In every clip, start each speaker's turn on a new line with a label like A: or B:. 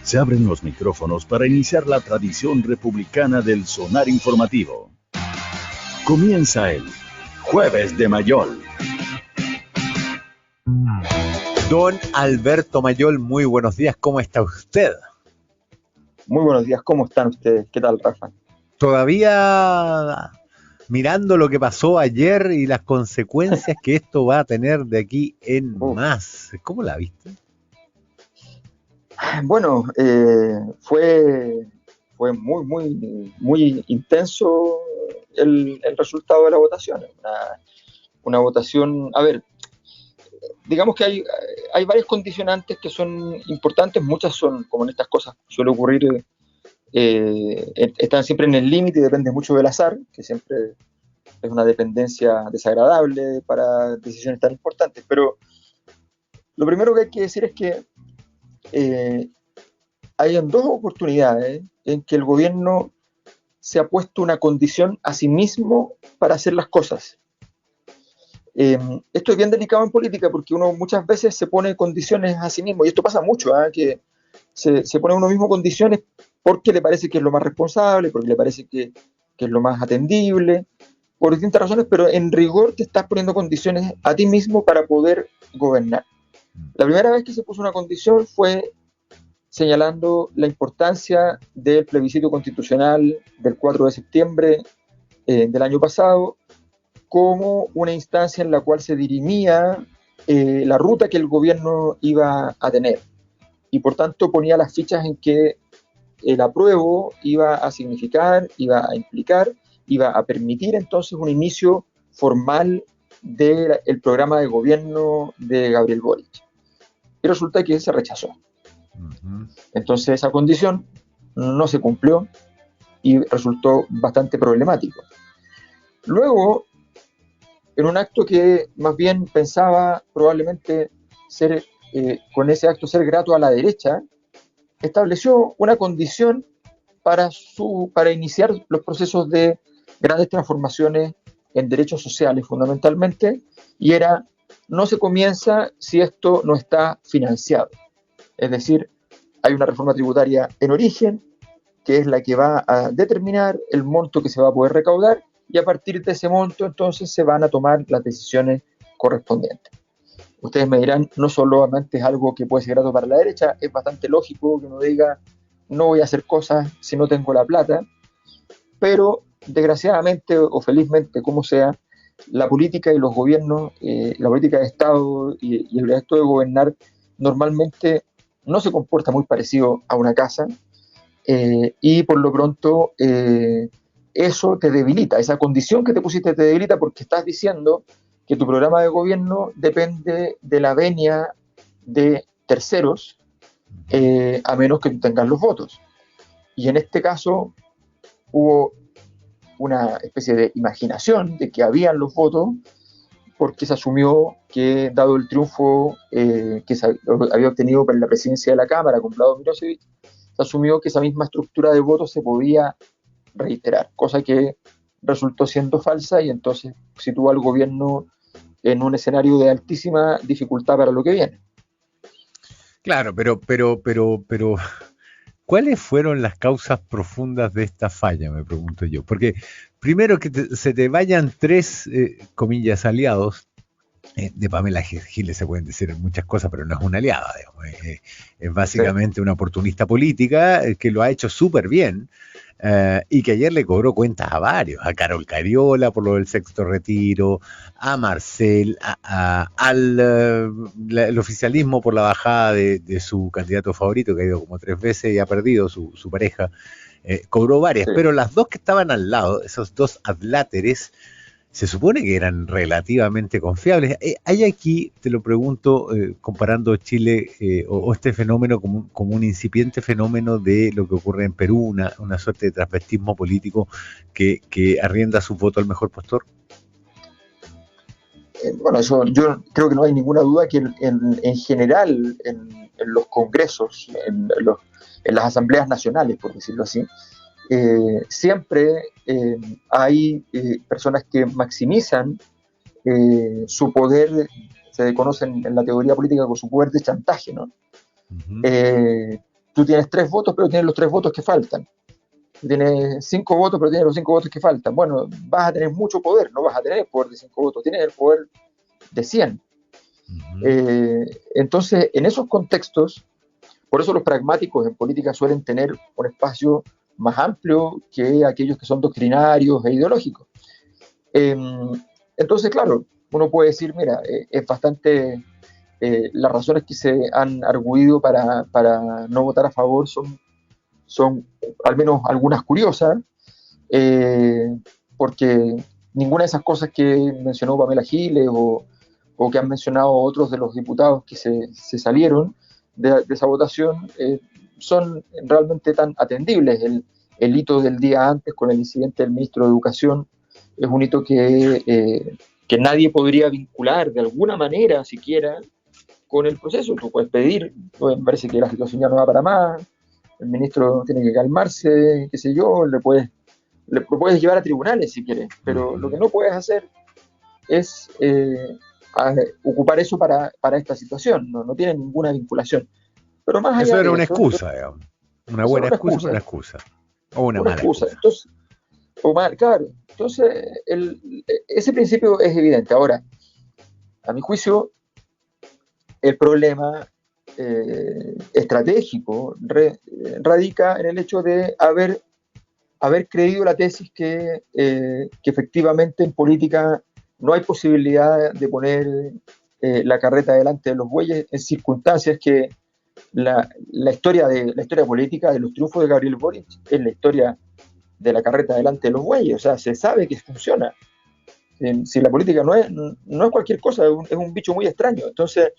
A: Se abren los micrófonos para iniciar la tradición republicana del sonar informativo. Comienza el Jueves de Mayol.
B: Don Alberto Mayol, muy buenos días, ¿cómo está usted?
C: Muy buenos días, ¿cómo están ustedes? ¿Qué tal, Rafa?
B: Todavía mirando lo que pasó ayer y las consecuencias que esto va a tener de aquí en más. ¿Cómo la viste?
C: Bueno, fue muy intenso el resultado de la votación. Una votación, a ver, digamos que hay varias condicionantes que son importantes, muchas son, como en estas cosas suele ocurrir, están siempre en el límite y depende mucho del azar, que siempre es una dependencia desagradable para decisiones tan importantes. Pero lo primero que hay que decir es que hay dos oportunidades en que el gobierno se ha puesto una condición a sí mismo para hacer las cosas. Esto es bien delicado en política porque uno muchas veces se pone condiciones a sí mismo, y esto pasa mucho, que se pone a uno mismo condiciones porque le parece que es lo más responsable, porque le parece que es lo más atendible, por distintas razones, pero en rigor te estás poniendo condiciones a ti mismo para poder gobernar. La primera vez que se puso una condición fue señalando la importancia del plebiscito constitucional del 4 de septiembre del año pasado como una instancia en la cual se dirimía la ruta que el gobierno iba a tener. Y por tanto ponía las fichas en que el apruebo iba a significar, iba a implicar, iba a permitir entonces un inicio formal del programa de gobierno de Gabriel Boric. Y resulta que se rechazó. Entonces esa condición no se cumplió y resultó bastante problemático. Luego, en un acto que más bien pensaba probablemente ser, con ese acto ser grato a la derecha, estableció una condición para iniciar los procesos de grandes transformaciones en derechos sociales fundamentalmente, y era: no se comienza si esto no está financiado. Es decir, hay una reforma tributaria en origen, que es la que va a determinar el monto que se va a poder recaudar, y a partir de ese monto entonces se van a tomar las decisiones correspondientes. Ustedes me dirán, no solamente es algo que puede ser grato para la derecha, es bastante lógico que uno diga, no voy a hacer cosas si no tengo la plata, pero desgraciadamente o felizmente, como sea, la política y los gobiernos, la política de Estado y el acto de gobernar normalmente no se comporta muy parecido a una casa, y por lo pronto eso te debilita, esa condición que te pusiste te debilita porque estás diciendo que tu programa de gobierno depende de la venia de terceros, a menos que tú tengas los votos. Y en este caso hubo una especie de imaginación de que habían los votos, porque se asumió que, dado el triunfo que se había obtenido para la presidencia de la Cámara con Vlado Milosevic, se asumió que esa misma estructura de votos se podía reiterar, cosa que resultó siendo falsa, y entonces situó al gobierno en un escenario de altísima dificultad para lo que viene.
B: Claro, pero ¿cuáles fueron las causas profundas de esta falla, me pregunto yo? Porque primero que se te vayan tres, comillas, aliados. De Pamela Giles se pueden decir muchas cosas, pero no es una aliada, digamos. Es básicamente una oportunista política que lo ha hecho súper bien, y que ayer le cobró cuentas a varios: a Carol Cariola por lo del sexto retiro, a Marcel, al oficialismo por la bajada de su candidato favorito, que ha ido como 3 veces y ha perdido su pareja. Cobró varias, sí. Pero las dos que estaban al lado, esos dos adláteres, se supone que eran relativamente confiables. ¿Hay aquí, te lo pregunto, comparando Chile o este fenómeno como un incipiente fenómeno de lo que ocurre en Perú, una suerte de transvestismo político que arrienda su voto al mejor postor?
C: Bueno, eso yo creo que no hay ninguna duda que en general en los congresos, en las asambleas nacionales, por decirlo así, siempre hay personas que maximizan su poder, se conocen en la teoría política con su poder de chantaje, ¿no? tú tienes 3 votos, pero tienes los 3 votos que faltan. Tú tienes 5 votos, pero tienes los 5 votos que faltan. Bueno, vas a tener mucho poder, no vas a tener el poder de 5 votos, tienes el poder de 100. Entonces, en esos contextos, por eso los pragmáticos en política suelen tener un espacio más amplio que aquellos que son doctrinarios e ideológicos. Entonces, claro, uno puede decir, mira, es bastante... las razones que se han arguido para no votar a favor son al menos algunas curiosas, porque ninguna de esas cosas que mencionó Pamela Giles o que han mencionado otros de los diputados que se salieron de esa votación son realmente tan atendibles. El hito del día antes con el incidente del ministro de Educación es un hito que nadie podría vincular de alguna manera siquiera con el proceso. Tú puedes pedir, me parece que la situación ya no va para más, el ministro tiene que calmarse, qué sé yo, lo puedes llevar a tribunales si quieres, pero lo que no puedes hacer es ocupar eso para esta situación, no tiene ninguna vinculación. Pero más allá
B: eso era
C: de
B: una
C: eso,
B: excusa, digamos. Una buena excusa, pero una excusa. O una mala excusa.
C: Entonces, claro. Entonces, ese principio es evidente. Ahora, a mi juicio, el problema estratégico radica en el hecho de haber creído la tesis que efectivamente en política no hay posibilidad de poner la carreta delante de los bueyes en circunstancias que la historia política de los triunfos de Gabriel Boric es la historia de la carreta delante de los bueyes. O sea, se sabe que funciona. Si la política no es cualquier cosa, es un bicho muy extraño. Entonces,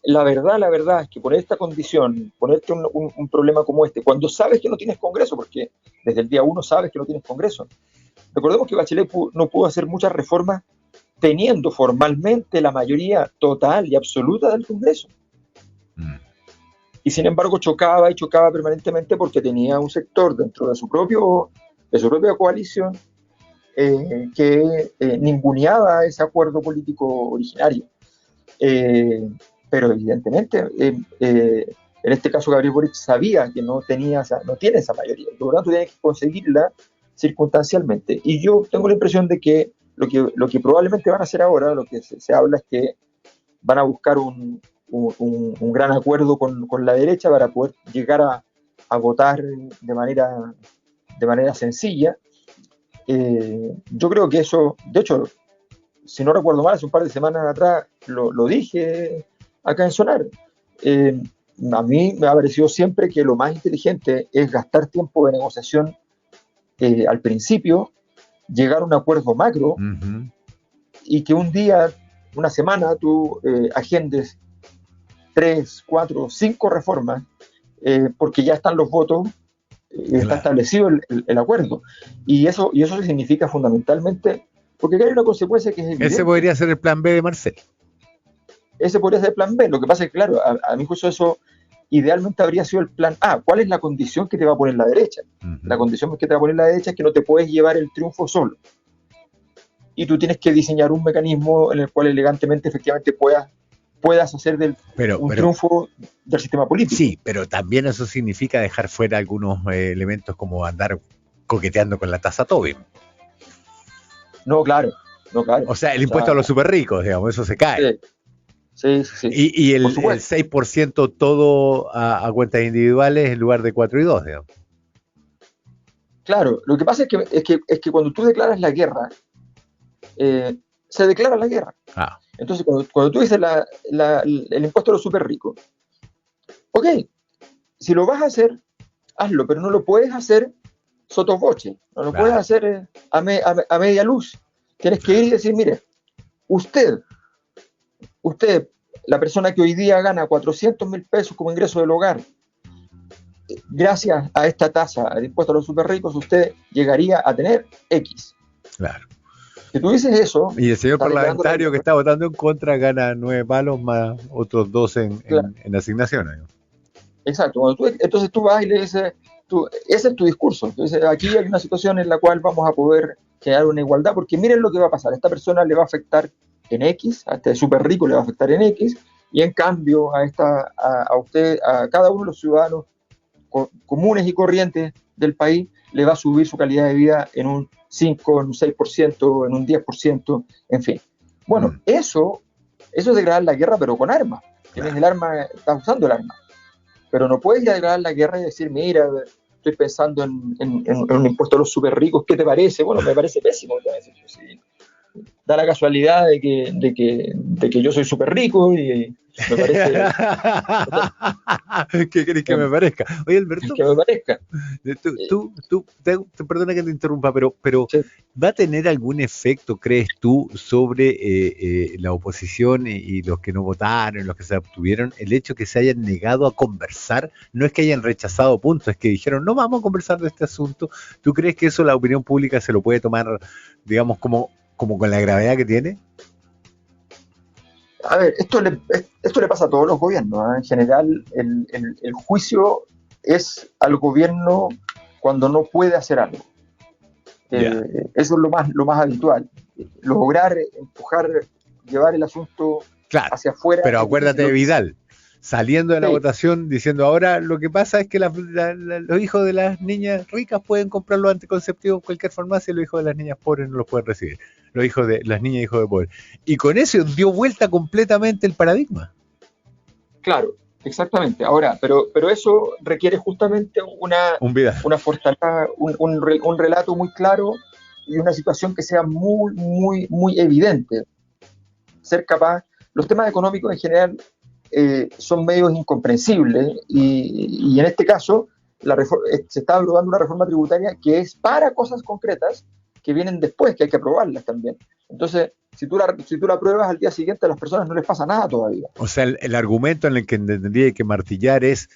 C: la verdad es que poner esta condición, ponerte un problema como este, cuando sabes que no tienes Congreso, porque desde el día 1 sabes que no tienes Congreso. Recordemos que Bachelet no pudo hacer muchas reformas teniendo formalmente la mayoría total y absoluta del Congreso. Y sin embargo chocaba permanentemente porque tenía un sector dentro de su propia coalición que ninguneaba ese acuerdo político originario. Pero evidentemente, en este caso Gabriel Boric sabía que no tiene esa mayoría, por lo tanto tiene que conseguirla circunstancialmente. Y yo tengo la impresión de que lo que probablemente van a hacer ahora, lo que se habla es que van a buscar un gran acuerdo con la derecha para poder llegar a votar de manera sencilla. Yo creo que eso, de hecho, si no recuerdo mal, hace un par de semanas atrás lo dije acá en Sonar. A mí me ha parecido siempre que lo más inteligente es gastar tiempo de negociación al principio, llegar a un acuerdo macro y que un día, una semana, tú agendes 3, 4, 5 reformas porque ya están los votos, está establecido el acuerdo. Y eso significa fundamentalmente, porque hay una consecuencia que es evidente.
B: Ese podría ser el plan B de Marcel.
C: Ese podría ser el plan B. Lo que pasa es que, claro, a mi juicio eso idealmente habría sido el plan A. ¿Cuál es la condición que te va a poner la derecha? La condición que te va a poner la derecha es que no te puedes llevar el triunfo solo. Y tú tienes que diseñar un mecanismo en el cual elegantemente, efectivamente, puedas hacer un triunfo del sistema político.
B: Sí, pero también eso significa dejar fuera algunos elementos como andar coqueteando con la tasa Tobin.
C: No, claro.
B: O sea, el impuesto a los super ricos, digamos, eso se cae.
C: Sí.
B: Y el 6% todo a cuentas individuales en lugar de 4 y 2, digamos.
C: Claro, lo que pasa es que cuando tú declaras la guerra, se declara la guerra. Entonces, cuando tú dices el impuesto a los super ricos, ok, si lo vas a hacer, hazlo, pero no lo puedes hacer sotto voce, no lo puedes hacer a media luz. Tienes que ir y decir, mire, usted, la persona que hoy día gana 400,000 pesos como ingreso del hogar, gracias a esta tasa de impuesto a los super ricos, usted llegaría a tener X.
B: Claro.
C: Si tú dices eso...
B: Y el señor parlamentario que está votando en contra gana 9 palos más otros 2 en asignaciones.
C: Exacto. Entonces tú vas y le dices, ese es tu discurso. Entonces aquí hay una situación en la cual vamos a poder crear una igualdad, porque miren lo que va a pasar. A esta persona le va a afectar en X, a este súper rico le va a afectar en X, y en cambio a usted, a cada uno de los ciudadanos comunes y corrientes del país, le va a subir su calidad de vida en un 5, en un 6%, en un 10%, en fin. Bueno, eso es declarar la guerra, pero con armas. Tienes el arma, estás usando el arma. Pero no puedes declarar la guerra y decir, mira, estoy pensando en un impuesto a los súper ricos, ¿qué te parece? Bueno, me parece pésimo. Sí. Da la casualidad de que yo soy súper rico y me parece...
B: ¿Qué querés que me parezca? Oye, Alberto,
C: que me parezca.
B: Perdona que te interrumpa, pero
C: Sí.
B: ¿va a tener algún efecto, crees tú, sobre la oposición y los que no votaron, los que se abstuvieron, el hecho que se hayan negado a conversar? No es que hayan rechazado puntos, es que dijeron, no vamos a conversar de este asunto. ¿Tú crees que eso la opinión pública se lo puede tomar, digamos, como con la gravedad que tiene?
C: A ver, esto le pasa a todos los gobiernos, ¿eh? En general, el juicio es al gobierno cuando no puede hacer algo.
B: Yeah.
C: Eso es lo más habitual. Lograr empujar, llevar el asunto hacia afuera.
B: Pero acuérdate de Vidal, saliendo de la
C: Sí.
B: votación, diciendo ahora lo que pasa es que los hijos de las niñas ricas pueden comprar los anticonceptivos en cualquier farmacia y los hijos de las niñas pobres no los pueden recibir. Los hijos de las niñas hijos de pobres. Y con eso dio vuelta completamente el paradigma.
C: Claro, exactamente. Ahora, pero eso requiere justamente una fortaleza, un relato muy claro y una situación que sea muy, muy, muy evidente. Ser capaz, los temas económicos en general son medios incomprensibles y en este caso se está aprobando una reforma tributaria que es para cosas concretas que vienen después, que hay que aprobarlas también. Entonces, si tú la apruebas al día siguiente, a las personas no les pasa nada todavía.
B: O sea, el argumento en el que tendría que martillar es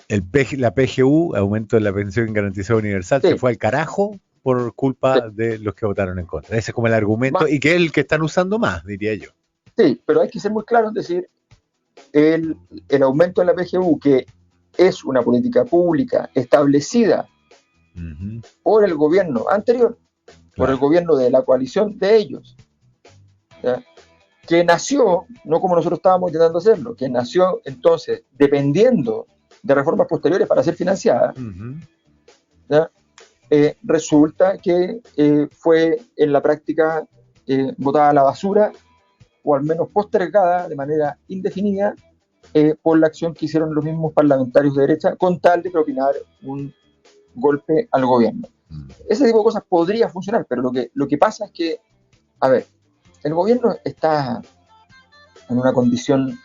B: la PGU, aumento de la pensión garantizada universal, se fue al carajo por culpa de los que votaron en contra. Ese es como el argumento, y que es el que están usando más, diría yo.
C: Sí, pero hay que ser muy claro en decir el aumento de la PGU, que es una política pública establecida por el gobierno anterior, por el gobierno de la coalición de ellos, ¿ya? Que nació, no como nosotros estábamos intentando hacerlo, que nació entonces dependiendo de reformas posteriores para ser financiada, ¿ya? Resulta que fue en la práctica botada a la basura, o al menos postergada de manera indefinida por la acción que hicieron los mismos parlamentarios de derecha con tal de propinar un golpe al gobierno. Ese tipo de cosas podría funcionar, pero lo que pasa es que, a ver, el gobierno está en una condición,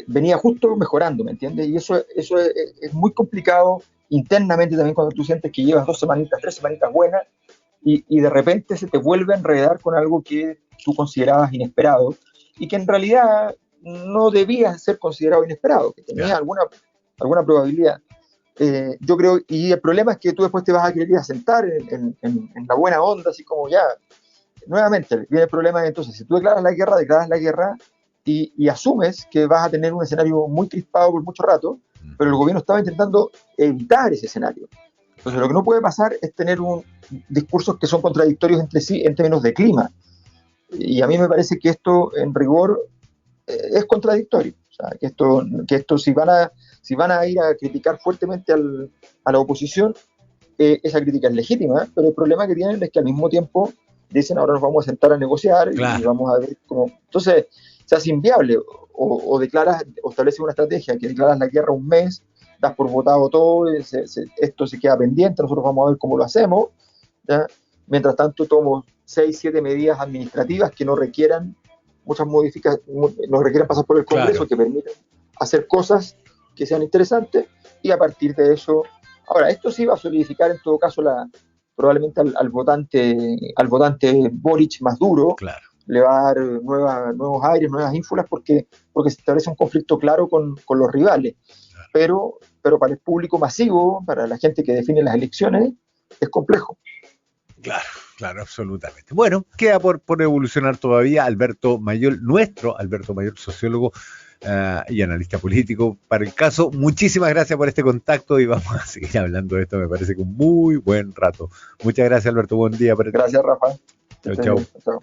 C: venía justo mejorando, ¿me entiendes? Y eso es muy complicado internamente también cuando tú sientes que llevas 2 semanitas, 3 semanitas buenas y de repente se te vuelve a enredar con algo que tú considerabas inesperado y que en realidad no debía ser considerado inesperado, que tenía alguna probabilidad. Yo creo, y el problema es que tú después te vas a querer ir a sentar en la buena onda, así como ya. Nuevamente, viene el problema de entonces, si tú declaras la guerra y asumes que vas a tener un escenario muy crispado por mucho rato, pero el gobierno estaba intentando evitar ese escenario. Entonces, lo que no puede pasar es tener discursos que son contradictorios entre sí en términos de clima. Y a mí me parece que esto, en rigor, es contradictorio. O sea, que esto si van a ir a criticar fuertemente a la oposición, esa crítica es legítima, pero el problema que tienen es que al mismo tiempo dicen ahora nos vamos a sentar a negociar y vamos a ver cómo. Entonces, se hace inviable. O estableces una estrategia que declaras la guerra un mes, das por votado todo, esto se queda pendiente, nosotros vamos a ver cómo lo hacemos, ¿ya? Mientras tanto tomo 6, 7 medidas administrativas que no requieran muchas modificaciones, no requieran pasar por el Congreso, que permiten hacer cosas que sean interesantes, y a partir de eso, ahora, esto sí va a solidificar en todo caso probablemente al votante Boric más duro, le va a dar nuevos aires, nuevas ínfulas, porque se establece un conflicto claro con los rivales. Pero para el público masivo, para la gente que define las elecciones, es complejo.
B: Claro, absolutamente. Bueno, queda por evolucionar todavía. Alberto Mayol, nuestro Alberto Mayol, sociólogo y analista político para el caso. Muchísimas gracias por este contacto y vamos a seguir hablando de esto, me parece que un muy buen rato. Muchas gracias, Alberto, buen día.
C: Gracias, Rafa.
B: Chao.